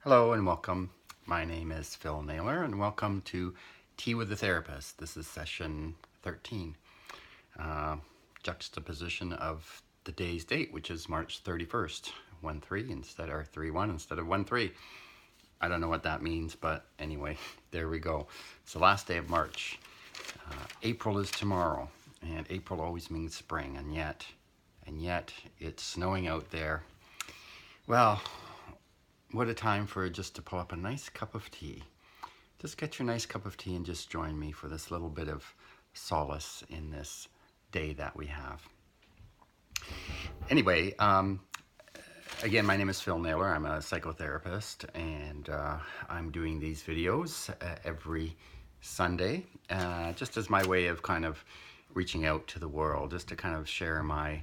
Hello and welcome. My name is Phil Naylor and welcome to Tea with the Therapist. This is session 13. Juxtaposition of the day's date, which is March 31st, 1-3 instead, or 3-1 instead of 1-3. I don't know what that means, but anyway, there we go. It's the last day of March. April is tomorrow, and April always means spring, and yet it's snowing out there. Well, what a time for just to pull up a nice cup of tea. Just get your nice cup of tea and just join me for this little bit of solace in this day that we have. Anyway, again, my name is Phil Naylor. I'm a psychotherapist, and I'm doing these videos every Sunday, just as my way of kind of reaching out to the world, just to kind of share my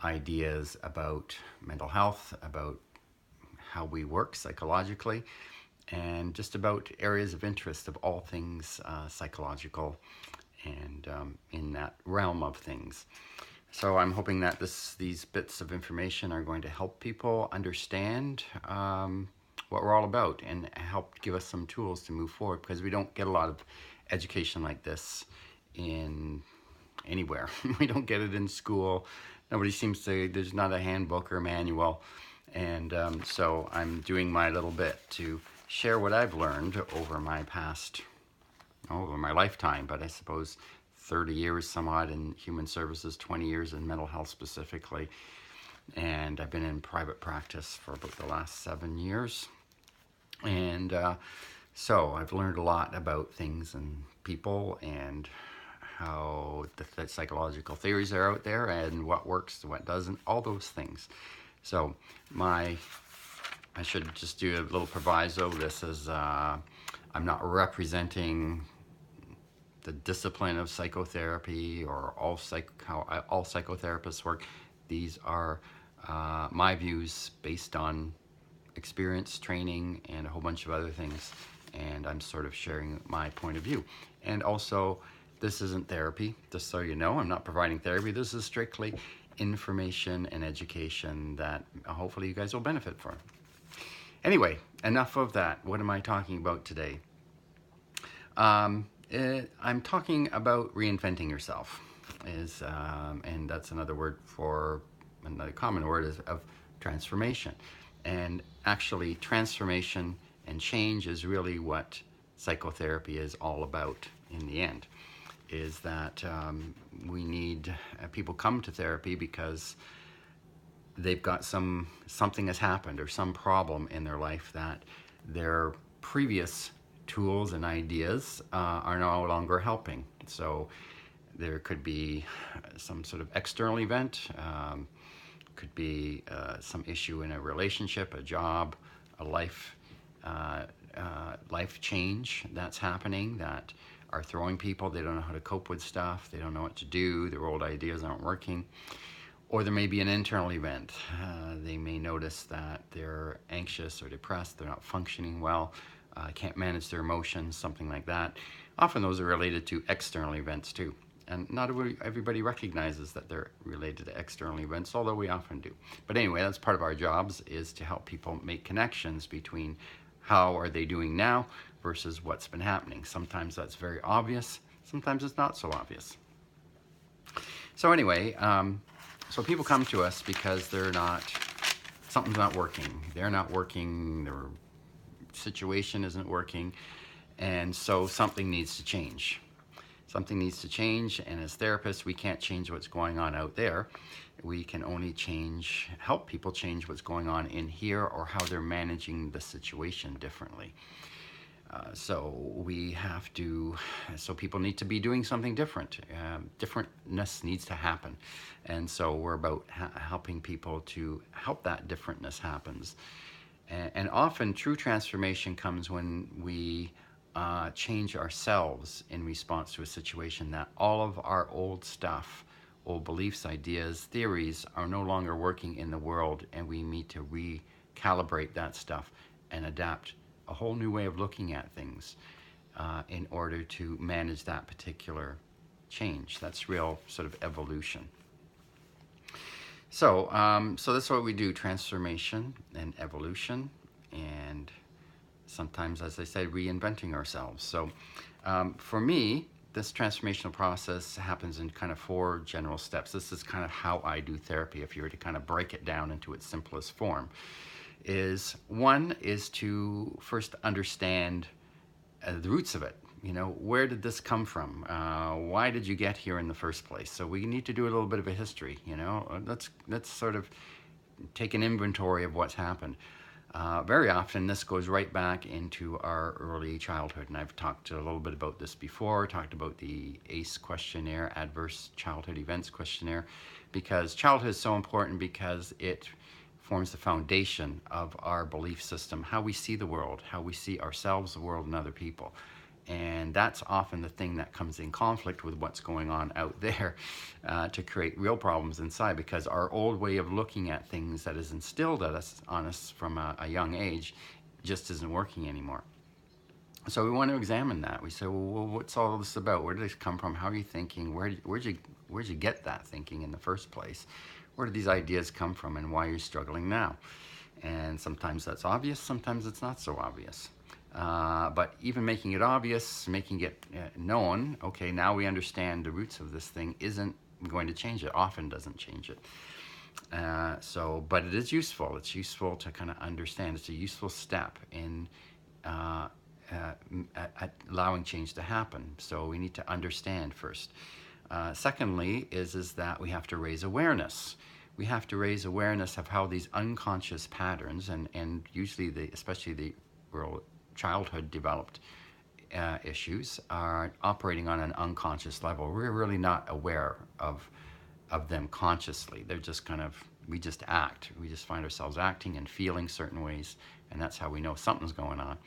ideas about mental health, about how we work psychologically, and just about areas of interest of all things psychological and in that realm of things. So I'm hoping that these bits of information are going to help people understand what we're all about and help give us some tools to move forward, because we don't get a lot of education like this in anywhere. We don't get it in school. Nobody seems to, there's not a handbook or a manual. And so I'm doing my little bit to share what I've learned over my lifetime, but I suppose 30 years some odd in human services, 20 years in mental health specifically. And I've been in private practice for about the last 7 years. And so I've learned a lot about things and people and how the psychological theories are out there and what works, what doesn't, all those things. So I should just do a little proviso. This is, I'm not representing the discipline of psychotherapy or how all psychotherapists work. These are my views based on experience, training, and a whole bunch of other things. And I'm sort of sharing my point of view. And also, this isn't therapy, just so you know. I'm not providing therapy. This is strictly information and education that hopefully you guys will benefit from. Anyway, enough of that. What am I talking about today? I'm talking about reinventing yourself, and that's another common word is of transformation. And actually, transformation and change is really what psychotherapy is all about in the end. Is that we need people come to therapy because they've got something has happened or some problem in their life that their previous tools and ideas are no longer helping. So there could be some sort of external event, could be some issue in a relationship, a job, a life change that's happening that are throwing people. They don't know how to cope with stuff. They don't know what to do. Their old ideas aren't working. Or there may be an internal event. They may notice that they're anxious or depressed. They're not functioning well. Can't manage their emotions, something like that. Often those are related to external events too. And not everybody recognizes that they're related to external events, although we often do. But anyway, that's part of our jobs, is to help people make connections between how are they doing now versus what's been happening. Sometimes that's very obvious. Sometimes it's not so obvious. So anyway, so people come to us because something's not working. They're not working, their situation isn't working, and so something needs to change. Something needs to change, and as therapists, we can't change what's going on out there. We can only help people change what's going on in here or how they're managing the situation differently. So people need to be doing something different. Differentness needs to happen. And so we're about helping people to help that differentness happens. And often true transformation comes when we change ourselves in response to a situation, that all of our old stuff, old beliefs, ideas, theories are no longer working in the world, and we need to recalibrate that stuff and adapt a whole new way of looking at things in order to manage that particular change. That's real sort of evolution. So, so that's what we do, transformation and evolution. And sometimes, as I said, reinventing ourselves. So for me, this transformational process happens in kind of 4 general steps. This is kind of how I do therapy, if you were to kind of break it down into its simplest form. Is one is to first understand the roots of it. You know, where did this come from? Why did you get here in the first place? So we need to do a little bit of a history. You know, let's sort of take an inventory of what's happened. Very often this goes right back into our early childhood, and I've talked a little bit about this before, talked about the ACE questionnaire, Adverse Childhood Events Questionnaire, because childhood is so important because it forms the foundation of our belief system, how we see the world, how we see ourselves, the world, and other people. And that's often the thing that comes in conflict with what's going on out there to create real problems inside, because our old way of looking at things that is instilled on us from a young age just isn't working anymore. So we want to examine that. We say, well, what's all this about? Where did this come from? How are you thinking? Where'd you get that thinking in the first place? Where did these ideas come from, and why are you struggling now? And sometimes that's obvious, sometimes it's not so obvious. But even making it obvious, making it known, okay, now we understand the roots of this thing, isn't going to change it, often doesn't change it. But it is useful. It's useful to kind of understand. It's a useful step in allowing change to happen. So we need to understand first. Secondly is that we have to raise awareness. We have to raise awareness of how these unconscious patterns, and usually especially the rural childhood developed issues, are operating on an unconscious level. We're really not aware of them consciously. They're just kind of, we just act. We just find ourselves acting and feeling certain ways, and that's how we know something's going on.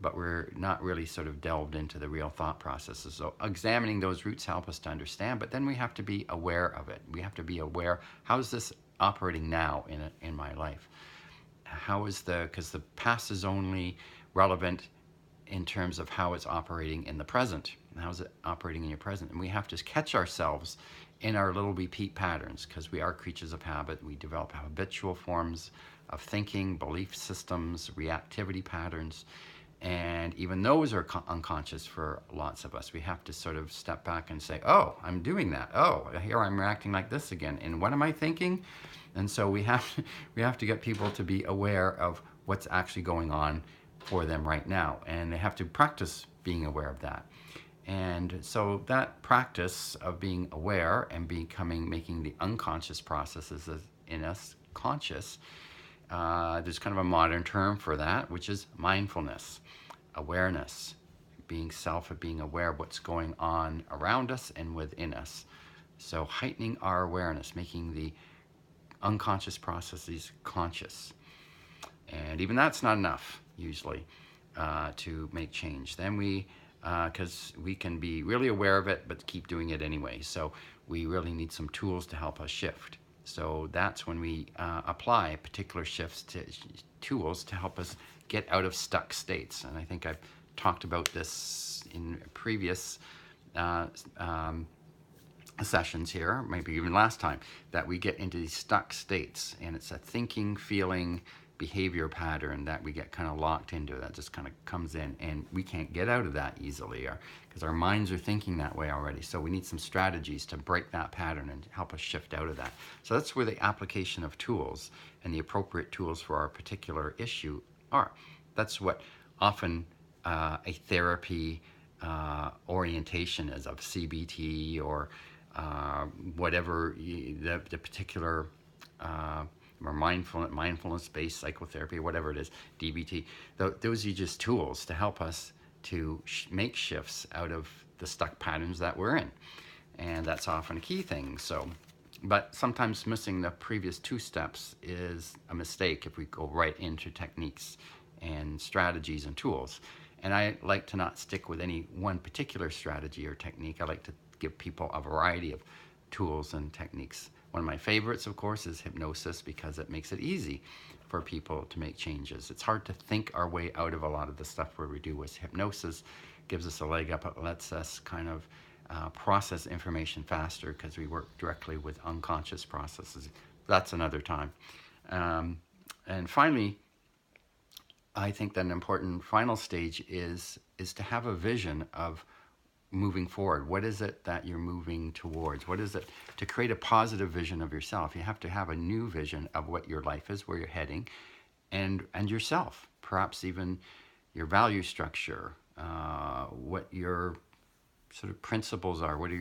But we're not really sort of delved into the real thought processes. So examining those roots help us to understand, but then we have to be aware of it. We have to be aware, how is this operating now in my life? Because the past is only relevant in terms of how it's operating in the present. How is it operating in your present? And we have to catch ourselves in our little repeat patterns, because we are creatures of habit. We develop habitual forms of thinking, belief systems, reactivity patterns. And even those are unconscious for lots of us. We have to sort of step back and say, oh, I'm doing that. Oh, here I'm reacting like this again. And what am I thinking? And so we have to get people to be aware of what's actually going on for them right now. And they have to practice being aware of that. And so that practice of being aware and making the unconscious processes in us conscious, there's kind of a modern term for that, which is mindfulness, awareness, being aware of what's going on around us and within us. So heightening our awareness, making the unconscious processes conscious. And even that's not enough, usually, to make change. Then because we can be really aware of it, but keep doing it anyway. So we really need some tools to help us shift. So that's when we apply particular tools to help us get out of stuck states. And I think I've talked about this in previous sessions here, maybe even last time, that we get into these stuck states, and it's a thinking, feeling, behavior pattern that we get kind of locked into, that just kind of comes in, and we can't get out of that easily because our minds are thinking that way already. So we need some strategies to break that pattern and help us shift out of that. So that's where the application of tools and the appropriate tools for our particular issue are. That's what often a therapy orientation is, of CBT or whatever the particular or mindfulness-based psychotherapy, whatever it is, DBT. Those are just tools to help us to make shifts out of the stuck patterns that we're in. And that's often a key thing. But sometimes missing the previous 2 steps is a mistake if we go right into techniques and strategies and tools. And I like to not stick with any one particular strategy or technique. I like to give people a variety of tools and techniques. One of my favorites, of course, is hypnosis, because it makes it easy for people to make changes. It's hard to think our way out of a lot of the stuff where we do with hypnosis. Gives us a leg up. It lets us kind of process information faster because we work directly with unconscious processes. That's another time. And finally, I think that an important final stage is to have a vision of moving forward. What is it that you're moving towards? What is it to create a positive vision of yourself? You have to have a new vision of what your life is, where you're heading, and yourself. Perhaps even your value structure, what your sort of principles are. What are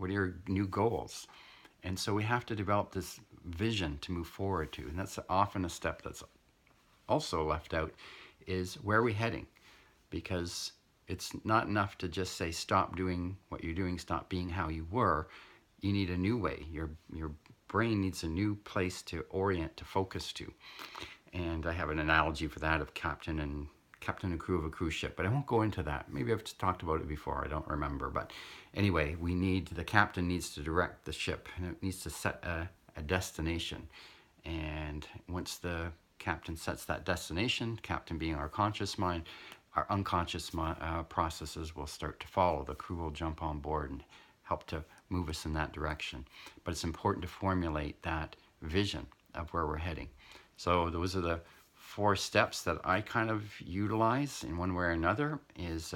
your new goals? And so we have to develop this vision to move forward to, and that's often a step that's also left out, is where are we heading? Because it's not enough to just say stop doing what you're doing, stop being how you were. You need a new way. Your brain needs a new place to orient, to focus to. And I have an analogy for that of captain and crew of a cruise ship, but I won't go into that. Maybe I've talked about it before, I don't remember. But anyway, the captain needs to direct the ship, and it needs to set a destination. And once the captain sets that destination, captain being our conscious mind, our unconscious processes will start to follow. The crew will jump on board and help to move us in that direction. But it's important to formulate that vision of where we're heading. So those are the 4 steps that I kind of utilize in one way or another. Is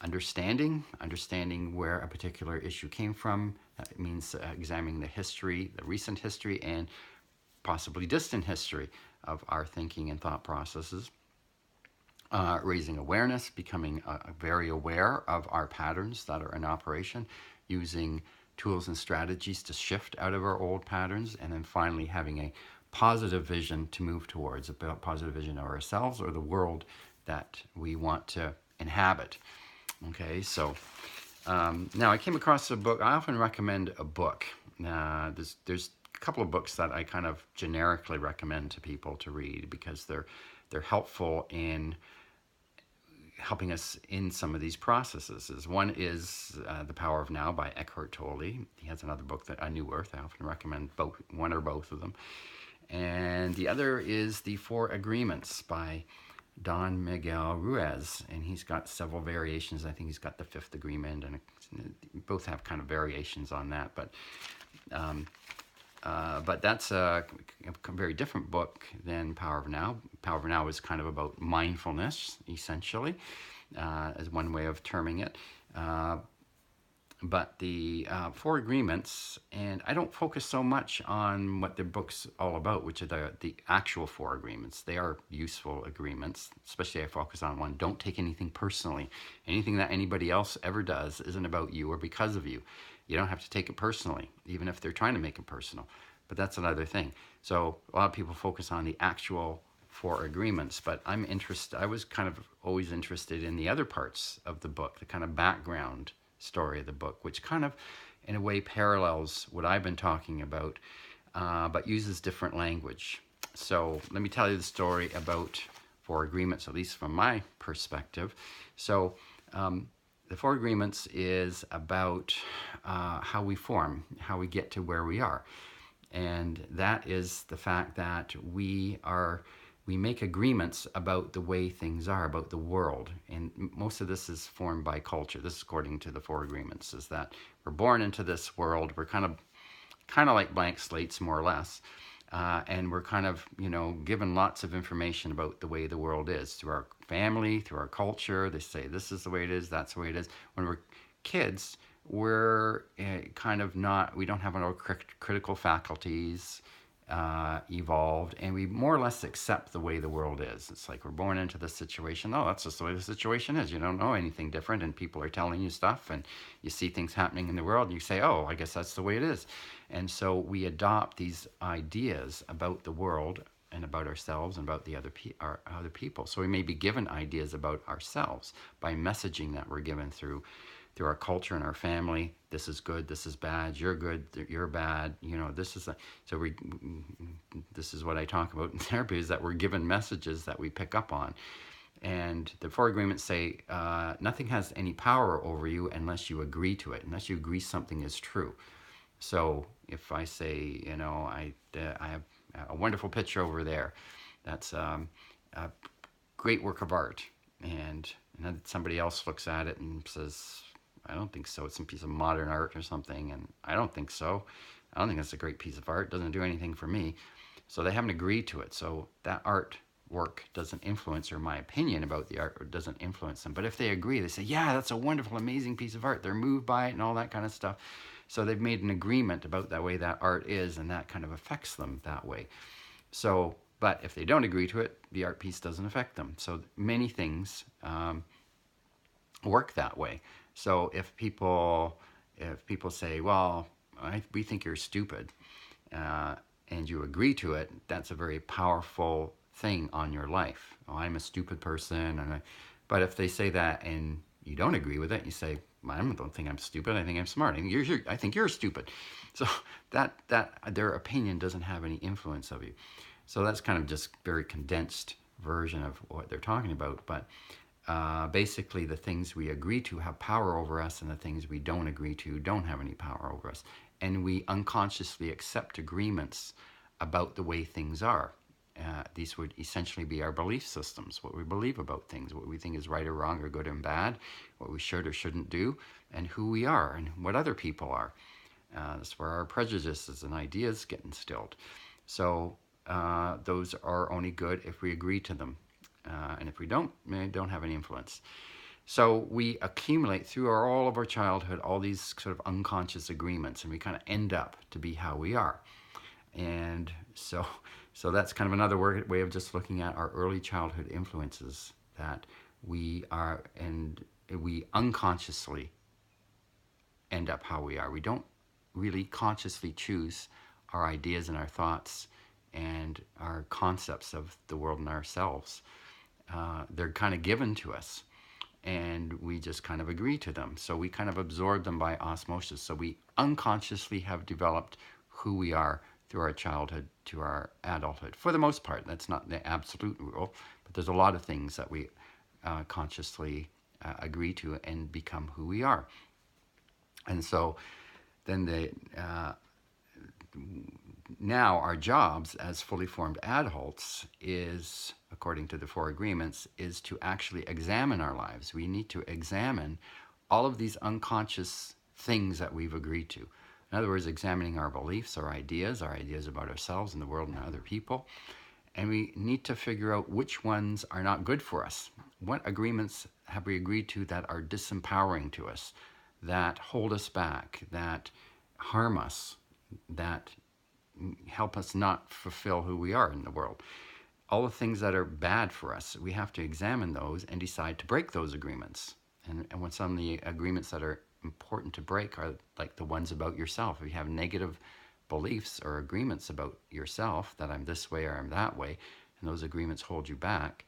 understanding where a particular issue came from. That means examining the history, the recent history, and possibly distant history of our thinking and thought processes. Raising awareness, becoming very aware of our patterns that are in operation, using tools and strategies to shift out of our old patterns, and then finally having a positive vision to move towards, a positive vision of ourselves or the world that we want to inhabit. Okay, so now I came across a book. I often recommend a book. There's a couple of books that I kind of generically recommend to people to read because they're helpful in helping us in some of these processes. One is The Power of Now by Eckhart Tolle. He has another book, that A New Earth. I often recommend one or both of them. And the other is The Four Agreements by Don Miguel Ruiz, and he's got several variations. I think he's got the Fifth Agreement, and both have kind of variations on that. But that's a very different book than Power of Now. Power of Now is kind of about mindfulness, essentially, as one way of terming it. But the Four Agreements, and I don't focus so much on what the book's all about, which are the actual Four Agreements. They are useful agreements, especially I focus on one. Don't take anything personally. Anything that anybody else ever does isn't about you or because of you. You don't have to take it personally, even if they're trying to make it personal. But that's another thing. So a lot of people focus on the actual Four Agreements, but I was kind of always interested in the other parts of the book, the kind of background story of the book, which kind of in a way parallels what I've been talking about, but uses different language. So let me tell you the story about Four Agreements, at least from my perspective. So the Four Agreements is about how we form, how we get to where we are. And that is the fact that we make agreements about the way things are, about the world. And most of this is formed by culture. This is according to the Four Agreements, is that we're born into this world. We're kind of like blank slates, more or less. And we're kind of, given lots of information about the way the world is through our family, through our culture. They say this is the way it is, that's the way it is. When we're kids, we're kind of not, we don't have our critical faculties evolved, and we more or less accept the way the world is. It's like we're born into this situation. Oh, that's just the way the situation is. You don't know anything different, and people are telling you stuff, and you see things happening in the world, and you say, oh, I guess that's the way it is. And so we adopt these ideas about the world and about ourselves and about the other people. So we may be given ideas about ourselves by messaging that we're given through our culture and our family. This is good, this is bad, you're good, you're bad, this is this is what I talk about in therapy, is that we're given messages that we pick up on. And the Four Agreements say nothing has any power over you unless you agree to it, unless you agree something is true. So if I say, I have a wonderful picture over there, that's a great work of art, and then somebody else looks at it and says, I don't think so. It's some piece of modern art or something. And I don't think so. I don't think that's a great piece of art. It doesn't do anything for me. So they haven't agreed to it. So that art work doesn't influence, or my opinion about the art doesn't influence them. But if they agree, they say, yeah, that's a wonderful, amazing piece of art. They're moved by it and all that kind of stuff. So they've made an agreement about that way that art is, and that kind of affects them that way. So, but if they don't agree to it, the art piece doesn't affect them. So many things work that way. So if people say, well, we think you're stupid, and you agree to it, that's a very powerful thing on your life. Oh, I'm a stupid person, but if they say that and you don't agree with it, you say, I don't think I'm stupid. I think I'm smart. I think you're stupid. So that their opinion doesn't have any influence of you. So that's kind of just very condensed version of what they're talking about. But basically, the things we agree to have power over us, and the things we don't agree to don't have any power over us. And we unconsciously accept agreements about the way things are. These would essentially be our belief systems, what we believe about things, what we think is right or wrong or good and bad, what we should or shouldn't do, and who we are and what other people are. That's where our prejudices and ideas get instilled. So those are only good if we agree to them. And if we don't, they don't have any influence. So we accumulate through all of our childhood all these sort of unconscious agreements, and we kind of end up to be how we are. And so that's kind of another way of just looking at our early childhood influences, that we are, and we unconsciously end up how we are. We don't really consciously choose our ideas and our thoughts and our concepts of the world and ourselves. They're kind of given to us, and we just kind of agree to them. So we kind of absorb them by osmosis. So we unconsciously have developed who we are through our childhood to our adulthood. For the most part, that's not the absolute rule, but there's a lot of things that we consciously agree to and become who we are. And so then now our jobs as fully formed adults is, according to the four agreements, is to actually examine our lives. We need to examine all of these unconscious things that we've agreed to. In other words, examining our beliefs, our ideas about ourselves and the world and other people. And we need to figure out which ones are not good for us. What agreements have we agreed to that are disempowering to us, that hold us back, that harm us, that help us not fulfill who we are in the world. All the things that are bad for us, we have to examine those and decide to break those agreements. And when some of the agreements that are important to break are like the ones about yourself. If you have negative beliefs or agreements about yourself, that I'm this way or I'm that way, and those agreements hold you back,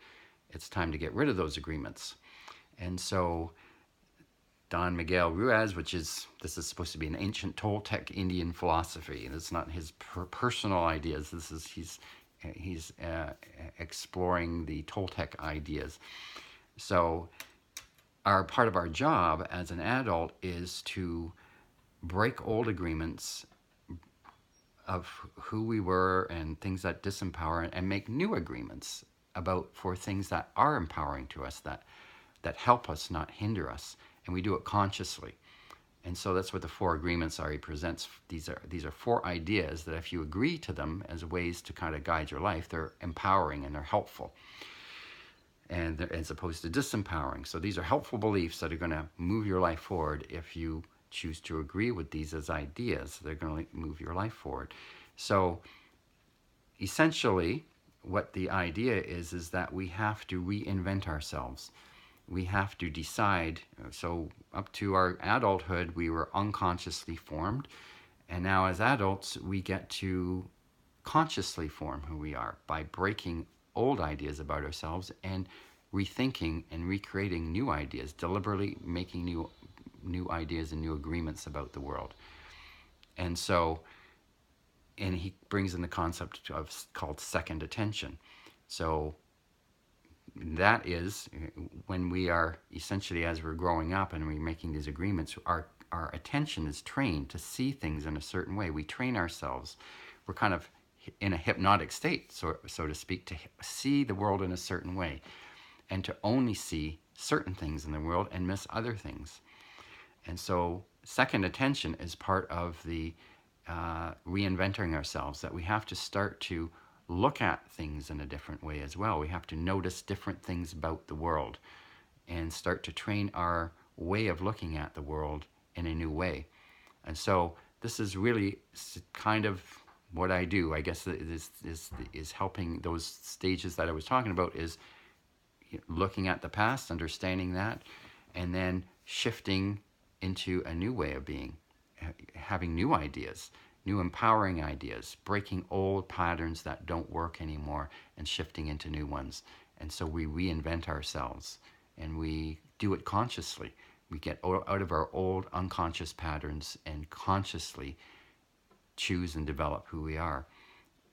it's time to get rid of those agreements. And so Don Miguel Ruiz, this is supposed to be an ancient Toltec Indian philosophy, and it's not his personal ideas. He's exploring the Toltec ideas. So part of our job as an adult is to break old agreements of who we were and things that disempower, and make new agreements for things that are empowering to us, that help us, not hinder us. And we do it consciously. And so that's what the four agreements are. He presents, these are four ideas that if you agree to them as ways to kind of guide your life, they're empowering and they're helpful, and as opposed to disempowering. So these are helpful beliefs that are going to move your life forward. If you choose to agree with these as ideas, they're going to move your life forward. So essentially what the idea is that we have to reinvent ourselves. We have to decide. So up to our adulthood, we were unconsciously formed. And now as adults, we get to consciously form who we are by breaking old ideas about ourselves and rethinking and recreating new ideas, deliberately making new ideas and new agreements about the world. And so, and he brings in the concept called second attention. So that is when we are essentially, as we're growing up and we're making these agreements, our attention is trained to see things in a certain way. We train ourselves. We're kind of in a hypnotic state, so to speak, to see the world in a certain way and to only see certain things in the world and miss other things. And so second attention is part of the reinventing ourselves, that we have to start to look at things in a different way as well. We have to notice different things about the world and start to train our way of looking at the world in a new way. And so this is really kind of what I do. I guess is helping those stages that I was talking about, is looking at the past, understanding that, and then shifting into a new way of being, having new ideas, new empowering ideas, breaking old patterns that don't work anymore and shifting into new ones. And so we reinvent ourselves, and we do it consciously. We get out of our old unconscious patterns and consciously choose and develop who we are.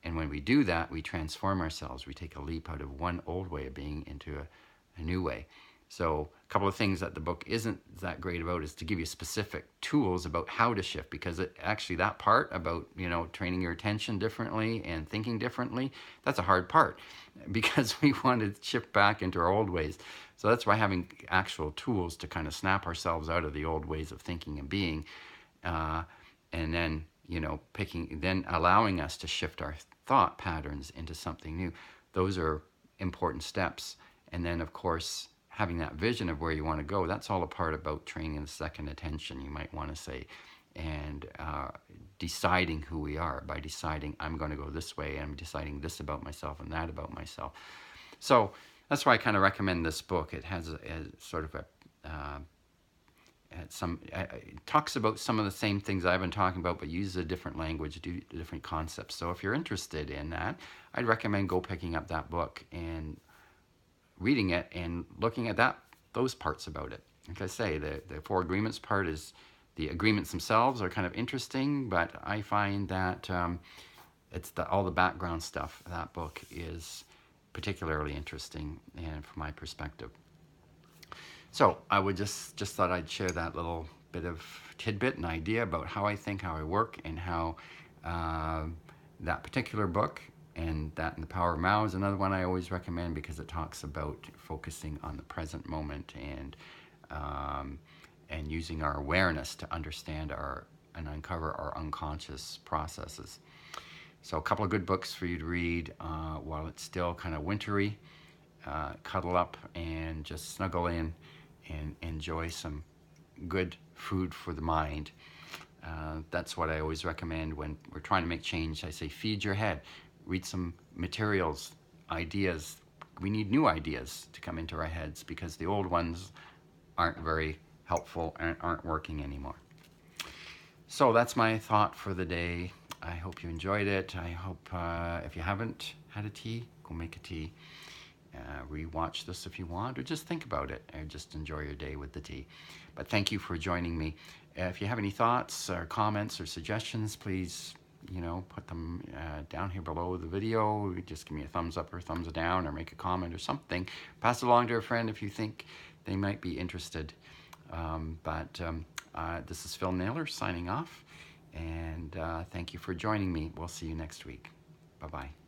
And when we do that, we transform ourselves. We take a leap out of one old way of being into a new way. So a couple of things that the book isn't that great about is to give you specific tools about how to shift, because actually that part about, training your attention differently and thinking differently, that's a hard part, because we want to shift back into our old ways. So that's why having actual tools to kind of snap ourselves out of the old ways of thinking and being, and then, then allowing us to shift our thought patterns into something new. Those are important steps. And then, of course, having that vision of where you want to go, that's all a part about training the second attention, you might want to say, and deciding who we are by deciding I'm going to go this way, and I'm deciding this about myself and that about myself. So that's why I kind of recommend this book. It has a sort of a it talks about some of the same things I've been talking about, but uses a different language, different concepts. So if you're interested in that, I'd recommend go picking up that book and reading it and looking at those parts about it. Like I say, the 4 agreements part is, the agreements themselves are kind of interesting, but I find that it's all the background stuff. That book is particularly interesting, and from my perspective. So I would just thought I'd share that little bit of tidbit and idea about how I think, how I work, and how that particular book, and that and The Power of Now is another one I always recommend, because it talks about focusing on the present moment and using our awareness to understand and uncover our unconscious processes. So a couple of good books for you to read while it's still kind of wintry. Cuddle up and just snuggle in and enjoy some good food for the mind. That's what I always recommend when we're trying to make change. I say, feed your head. Read some materials, ideas. We need new ideas to come into our heads, because the old ones aren't very helpful and aren't working anymore. So that's my thought for the day. I hope you enjoyed it. I hope if you haven't had a tea, go make a tea. Rewatch this if you want, or just think about it and just enjoy your day with the tea. But thank you for joining me. If you have any thoughts or comments or suggestions, please put them down here below the video. Just give me a thumbs up or thumbs down, or make a comment or something. Pass it along to a friend if you think they might be interested. This is Phil Naylor signing off, and thank you for joining me. We'll see you next week. Bye-bye.